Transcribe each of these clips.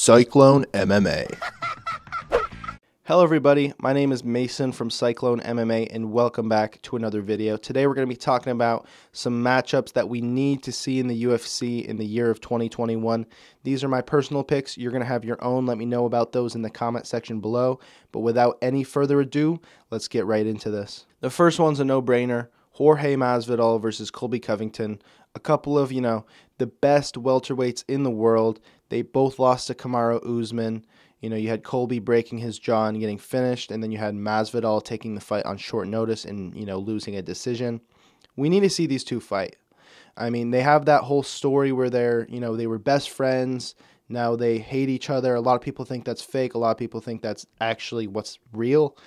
Cyclone MMA. Hello everybody, my name is Mason from Cyclone MMA and welcome back to another video. Today we're going to be talking about some matchups that we need to see in the UFC in the year of 2021. These are my personal picks. You're going to have your own. Let me know about those in the comment section below. But without any further ado, let's get right into this. The first one's a no-brainer. Jorge Masvidal versus Colby Covington. A couple of, the best welterweights in the world. They both lost to Kamaru Usman. You had Colby breaking his jaw and getting finished, and then you had Masvidal taking the fight on short notice and, losing a decision. We need to see these two fight. I mean, they have that whole story where they were best friends. Now they hate each other. A lot of people think that's fake. A lot of people think that's actually what's real.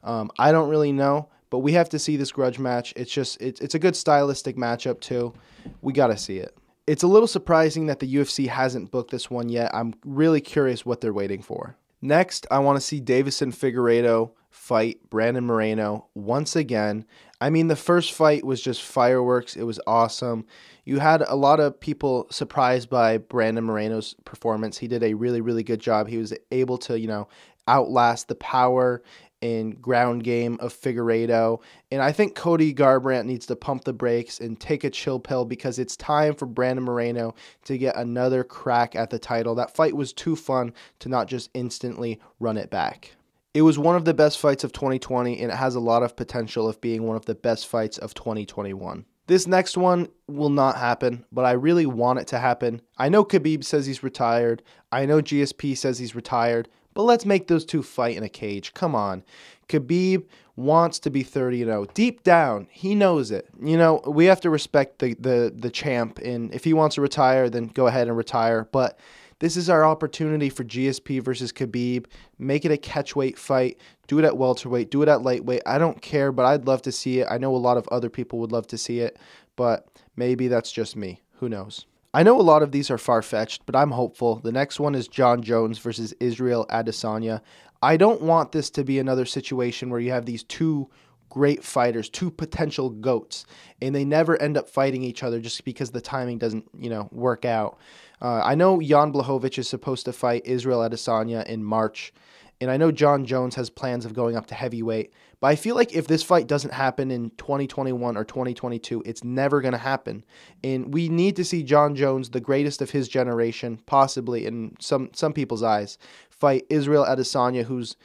I don't really know, but we have to see this grudge match. It's a good stylistic matchup too. We got to see it. It's a little surprising that the UFC hasn't booked this one yet. I'm really curious what they're waiting for. Next, I want to see Deiveson Figueiredo fight Brandon Moreno once again. I mean, the first fight was just fireworks. It was awesome. You had a lot of people surprised by Brandon Moreno's performance. He did a really, really good job. He was able to, outlast the power and ground game of Figueiredo. And I think Cody Garbrandt needs to pump the brakes and take a chill pill because it's time for Brandon Moreno to get another crack at the title. That fight was too fun to not just instantly run it back. It was one of the best fights of 2020, and it has a lot of potential of being one of the best fights of 2021. This next one will not happen, but I really want it to happen. I know Khabib says he's retired. I know GSP says he's retired. But let's make those two fight in a cage. Come on. Khabib wants to be 30-0. Deep down, he knows it. We have to respect the champ. And if he wants to retire, then go ahead and retire. But this is our opportunity for GSP versus Khabib. Make it a catchweight fight. Do it at welterweight. Do it at lightweight. I don't care, but I'd love to see it. I know a lot of other people would love to see it. But maybe that's just me. Who knows? I know a lot of these are far-fetched, but I'm hopeful. The next one is Jon Jones versus Israel Adesanya. I don't want this to be another situation where you have these two great fighters, two potential GOATs, and they never end up fighting each other just because the timing doesn't, work out. I know Jan Blachowicz is supposed to fight Israel Adesanya in March, and I know Jon Jones has plans of going up to heavyweight, but I feel like if this fight doesn't happen in 2021 or 2022, it's never going to happen. And we need to see Jon Jones, the greatest of his generation, possibly in some people's eyes, fight Israel Adesanya, who's,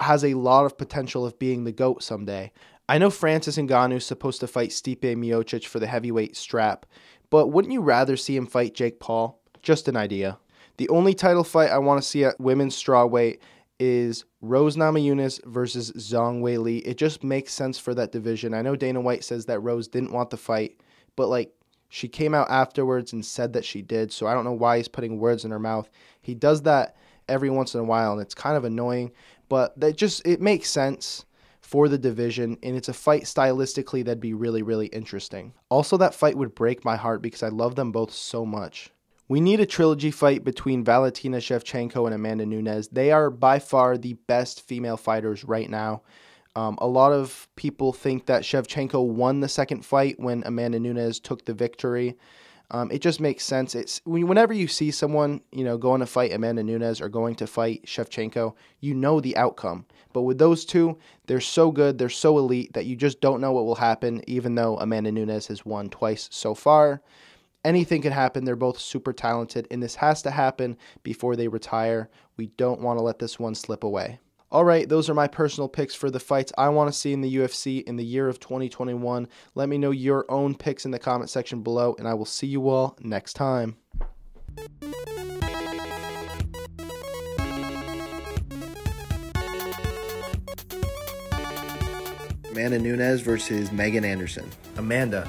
has a lot of potential of being the GOAT someday. I know Francis Ngannou's supposed to fight Stipe Miocic for the heavyweight strap, but wouldn't you rather see him fight Jake Paul? Just an idea. The only title fight I want to see at women's strawweight is Rose Namajunas versus Zhang Weili. It just makes sense for that division. I know Dana White says that Rose didn't want the fight, but she came out afterwards and said that she did, so I don't know why he's putting words in her mouth. He does that every once in a while, and it's kind of annoying, but it makes sense for the division, and it's a fight stylistically that'd be really, really interesting. Also, that fight would break my heart because I love them both so much. We need a trilogy fight between Valentina Shevchenko and Amanda Nunes. They are by far the best female fighters right now. A lot of people think that Shevchenko won the second fight when Amanda Nunes took the victory. It just makes sense. Whenever you see someone, going to fight Amanda Nunes or going to fight Shevchenko, you know the outcome. But with those two, they're so good, they're so elite that you just don't know what will happen, even though Amanda Nunes has won twice so far. Anything can happen. They're both super talented, and this has to happen before they retire. We don't want to let this one slip away. All right, those are my personal picks for the fights I want to see in the UFC in the year of 2021. Let me know your own picks in the comment section below, and I will see you all next time. Amanda Nunes versus Megan Anderson. Amanda.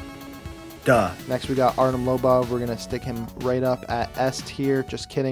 Duh. Next, we got Artem Lobov. We're going to stick him right up at S tier. Just kidding.